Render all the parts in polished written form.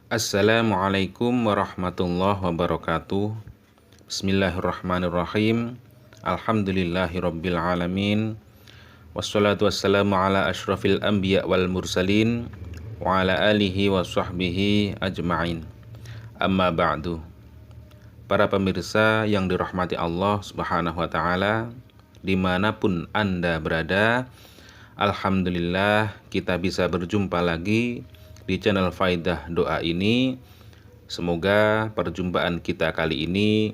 Assalamualaikum warahmatullahi wabarakatuh. Bismillahirrahmanirrahim. Alhamdulillahirabbil alamin. Wassalatu wassalamu ala asyrafil anbiya wal mursalin wa ala alihi wa sahbihi ajma'in. Amma ba'du. Para pemirsa yang dirahmati Allah Subhanahu wa taala, dimanapun Anda berada, alhamdulillah kita bisa berjumpa lagi di channel Faidah Doa ini. Semoga perjumpaan kita kali ini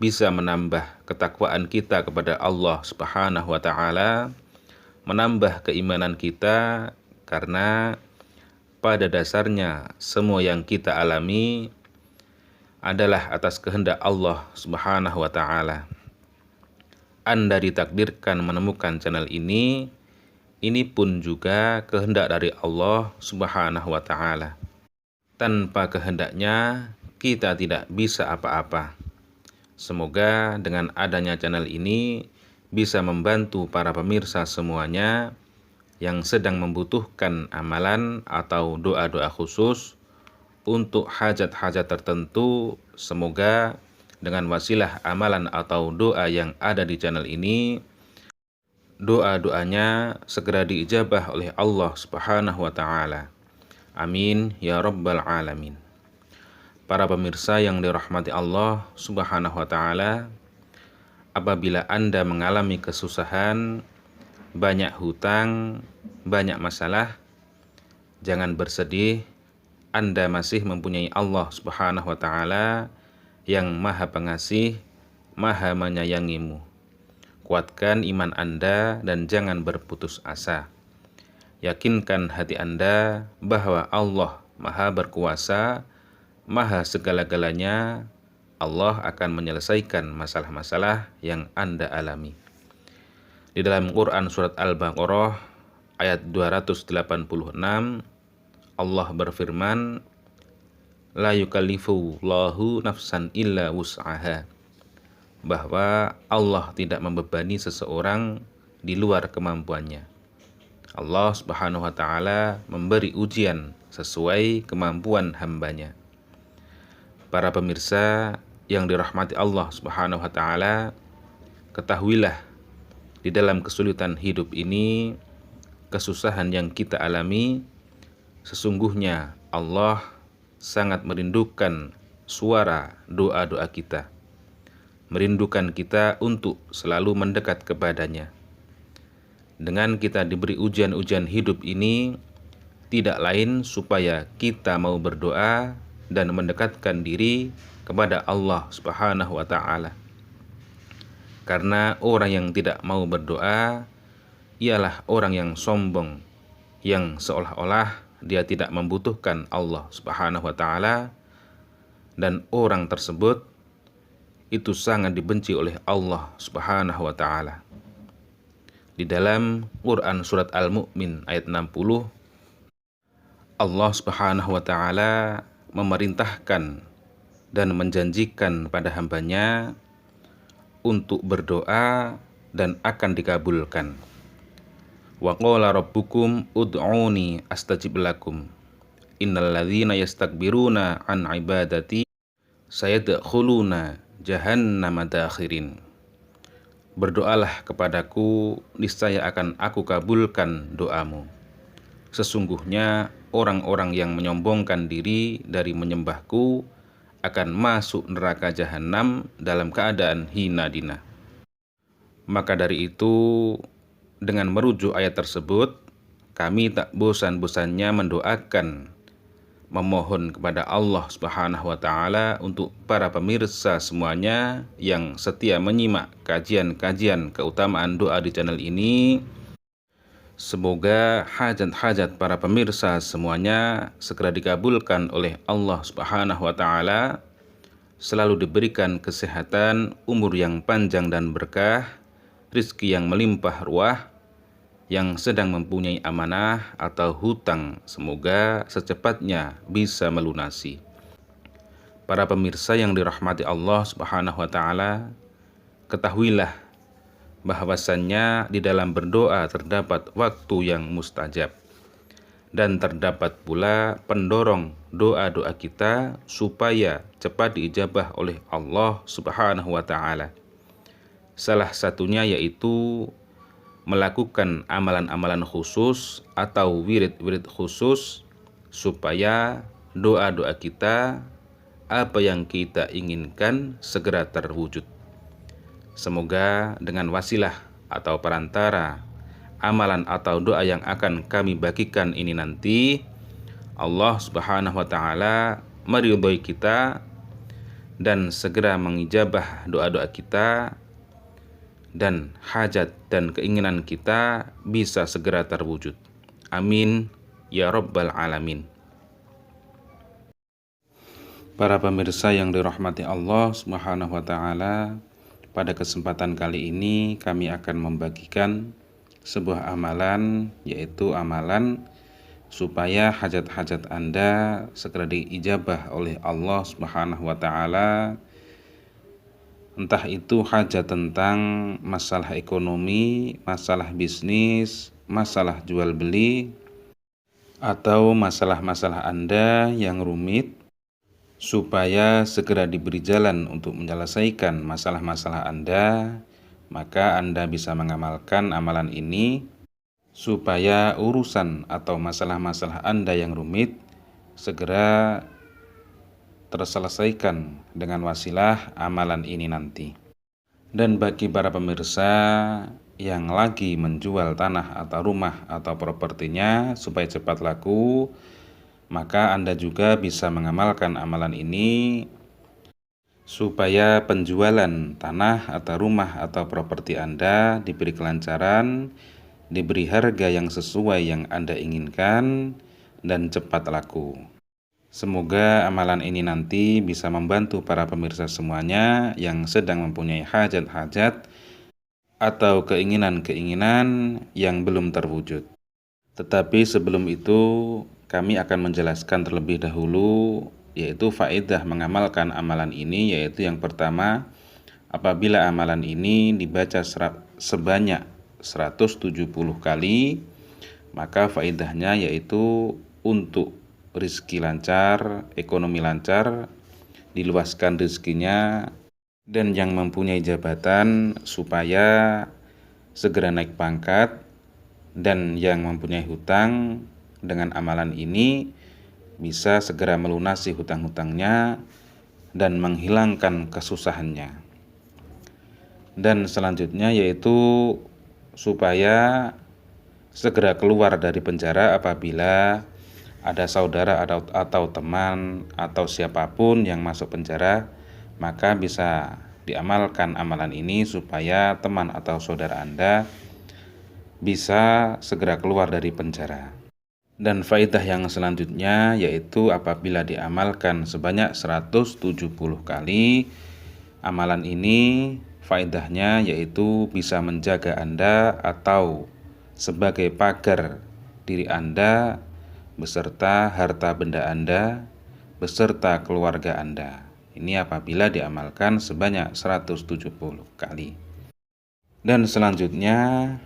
bisa menambah ketakwaan kita kepada Allah Subhanahu wa taala, menambah keimanan kita, karena pada dasarnya semua yang kita alami adalah atas kehendak Allah Subhanahu wa taala. Anda ditakdirkan menemukan channel ini pun juga kehendak dari Allah Subhanahu wa taala. Tanpa kehendaknya kita tidak bisa apa-apa. Semoga dengan adanya channel ini bisa membantu para pemirsa semuanya yang sedang membutuhkan amalan atau doa-doa khusus untuk hajat-hajat tertentu. Semoga dengan wasilah amalan atau doa yang ada di channel ini, doa-doanya segera diijabah oleh Allah Subhanahu wa taala. Amin ya rabbal alamin. Para pemirsa yang dirahmati Allah Subhanahu wa taala, apabila Anda mengalami kesusahan, banyak hutang, banyak masalah, jangan bersedih. Anda masih mempunyai Allah Subhanahu wa taala yang Maha Pengasih, Maha menyayangimu. Kuatkan iman Anda dan jangan berputus asa. Yakinkan hati Anda bahwa Allah Maha Berkuasa, Maha segala-galanya. Allah akan menyelesaikan masalah-masalah yang Anda alami. Di dalam Quran surat Al-Baqarah ayat 286, Allah berfirman, la yukallifullahu nafsan illa wus'aha, bahwa Allah tidak membebani seseorang di luar kemampuannya. Allah Subhanahu wa taala memberi ujian sesuai kemampuan hambanya. Para pemirsa yang dirahmati Allah Subhanahu wa taala, ketahuilah di dalam kesulitan hidup ini, kesusahan yang kita alami, sesungguhnya Allah sangat merindukan suara doa-doa kita, merindukan kita untuk selalu mendekat kepadanya. Dengan kita diberi ujian-ujian hidup ini, tidak lain supaya kita mau berdoa dan mendekatkan diri kepada Allah Subhanahu wa taala. Karena orang yang tidak mau berdoa ialah orang yang sombong, yang seolah-olah dia tidak membutuhkan Allah Subhanahu wa taala, dan orang tersebut itu sangat dibenci oleh Allah Subhanahu wa taala. Di dalam Quran surat Al-Mu'min ayat 60, Allah Subhanahu wa taala memerintahkan dan menjanjikan pada hambanya untuk berdoa dan akan dikabulkan. Wa qala rabbukum ud'uni astajib lakum innal ladzina yastakbiruna an ibadati sayadkhuluna jahannama dakhirin. Berdoalah kepadaku, niscaya akan aku kabulkan doamu. Sesungguhnya orang-orang yang menyombongkan diri dari menyembahku akan masuk neraka jahanam dalam keadaan hina dina. Maka dari itu, dengan merujuk ayat tersebut, kami tak bosan-bosannya mendoakan, memohon kepada Allah Subhanahu wa taala untuk para pemirsa semuanya yang setia menyimak kajian-kajian keutamaan doa di channel ini. Semoga hajat-hajat para pemirsa semuanya segera dikabulkan oleh Allah Subhanahu wa taala, selalu diberikan kesehatan, umur yang panjang dan berkah, rizki yang melimpah ruah. Yang sedang mempunyai amanah atau hutang, semoga secepatnya bisa melunasi. Para pemirsa yang dirahmati Allah Subhanahu wa taala, ketahuilah bahwasannya di dalam berdoa terdapat waktu yang mustajab, dan terdapat pula pendorong doa-doa kita supaya cepat diijabah oleh Allah Subhanahu wa taala. Salah satunya yaitu melakukan amalan-amalan khusus atau wirid-wirid khusus supaya doa-doa kita, apa yang kita inginkan segera terwujud. Semoga dengan wasilah atau perantara amalan atau doa yang akan kami bagikan ini nanti, Allah Subhanahu wa taala meridhoi kita dan segera mengijabah doa-doa kita, dan hajat dan keinginan kita bisa segera terwujud. Amin ya rabbal alamin. Para pemirsa yang dirahmati Allah Subhanahu wa taala, pada kesempatan kali ini kami akan membagikan sebuah amalan, yaitu amalan supaya hajat-hajat Anda segera diijabah oleh Allah Subhanahu wa taala. Entah itu hajat tentang masalah ekonomi, masalah bisnis, masalah jual beli, atau masalah-masalah Anda yang rumit, supaya segera diberi jalan untuk menyelesaikan masalah-masalah Anda, maka Anda bisa mengamalkan amalan ini supaya urusan atau masalah-masalah Anda yang rumit segera terselesaikan dengan wasilah amalan ini nanti. Dan bagi para pemirsa yang lagi menjual tanah atau rumah atau propertinya supaya cepat laku, maka Anda juga bisa mengamalkan amalan ini supaya penjualan tanah atau rumah atau properti Anda diberi kelancaran, diberi harga yang sesuai yang Anda inginkan, dan cepat laku. Semoga amalan ini nanti bisa membantu para pemirsa semuanya yang sedang mempunyai hajat-hajat atau keinginan-keinginan yang belum terwujud. Tetapi sebelum itu, kami akan menjelaskan terlebih dahulu, yaitu faedah mengamalkan amalan ini, yaitu yang pertama, apabila amalan ini dibaca sebanyak 170 kali, maka faedahnya yaitu untuk rezeki lancar, ekonomi lancar, diluaskan rezekinya, dan yang mempunyai jabatan supaya segera naik pangkat, dan yang mempunyai hutang dengan amalan ini bisa segera melunasi hutang-hutangnya dan menghilangkan kesusahannya. Dan selanjutnya yaitu supaya segera keluar dari penjara apabila ada saudara atau teman atau siapapun yang masuk penjara, maka bisa diamalkan amalan ini supaya teman atau saudara Anda bisa segera keluar dari penjara. Dan faedah yang selanjutnya yaitu apabila diamalkan sebanyak 170 kali, amalan ini faedahnya yaitu bisa menjaga Anda atau sebagai pagar diri Anda beserta harta benda Anda beserta keluarga Anda. Ini apabila diamalkan sebanyak 170 kali. Dan selanjutnya,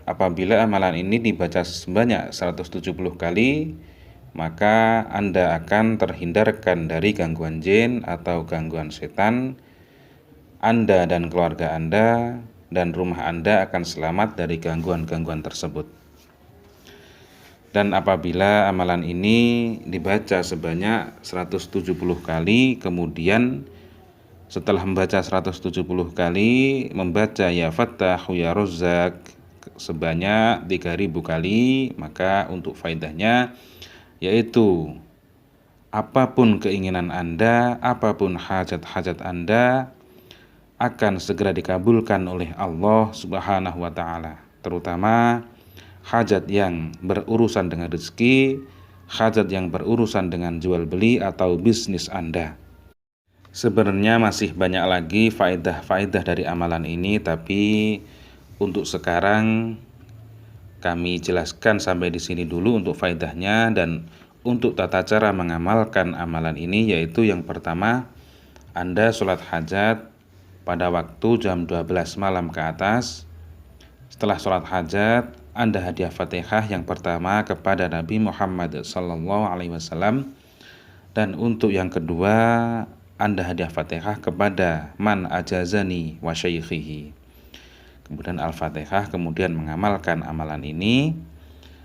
apabila amalan ini dibaca sebanyak 170 kali, maka Anda akan terhindarkan dari gangguan jin atau gangguan setan. Anda dan keluarga Anda dan rumah Anda akan selamat dari gangguan-gangguan tersebut. Dan apabila amalan ini dibaca sebanyak 170 kali, kemudian setelah membaca 170 kali, membaca ya Fattahu ya Razzaq sebanyak 3000 kali, maka untuk faedahnya yaitu apapun keinginan Anda, apapun hajat-hajat Anda akan segera dikabulkan oleh Allah Subhanahu wa taala, terutama hajat yang berurusan dengan rezeki, hajat yang berurusan dengan jual beli atau bisnis Anda. Sebenarnya masih banyak lagi faedah-faedah dari amalan ini, tapi untuk sekarang kami jelaskan sampai di sini dulu untuk faedahnya. Dan untuk tata cara mengamalkan amalan ini yaitu yang pertama, Anda sholat hajat pada waktu jam 12 malam ke atas, Setelah sholat hajat, Anda hadiah Fatihah yang pertama kepada Nabi Muhammad SAW, dan untuk yang kedua Anda hadiah Fatihah kepada man ajazani wa syaikhihi. Kemudian Al-Fatihah kemudian mengamalkan amalan ini.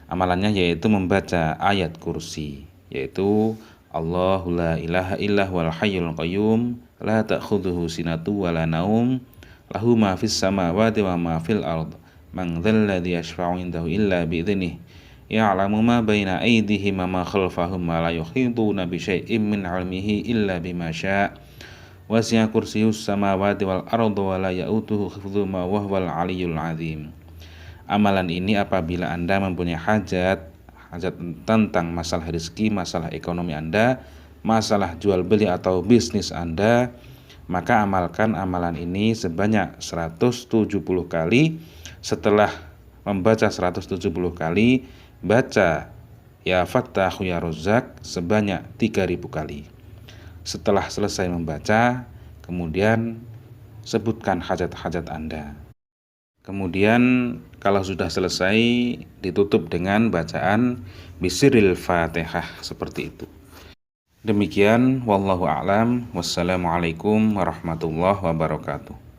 Amalannya yaitu membaca ayat kursi, yaitu Allahu la ilaha illa huwal hayyul qayyum la ta'khudhuhu sinatu wa la naum lahu ma fis samawati wa ma fil ard man dzalladzi yashfa'u indahu illa bi'idznihi ya'lamu ma baina aydihim wa ma khalfahum wa la yuhituna bi syai'in min 'ilmihi illa bima syaa' wasi'a kursiyyus samawati wal arda wa la ya'uduhu hifdzuhuma wa huwal 'aliyyul 'azim. Amalan ini apabila Anda mempunyai hajat tentang masalah rezeki, masalah ekonomi Anda, masalah jual beli atau bisnis Anda, maka amalkan amalan ini sebanyak 170 kali. Setelah membaca 170 kali, baca Ya Fattahu Ya Razzaq sebanyak 3000 kali. Setelah selesai membaca, kemudian sebutkan hajat-hajat Anda. Kemudian kalau sudah selesai, ditutup dengan bacaan bisiril Fatihah seperti itu. Demikian, wallahu a'lam. Wassalamualaikum warahmatullahi wabarakatuh.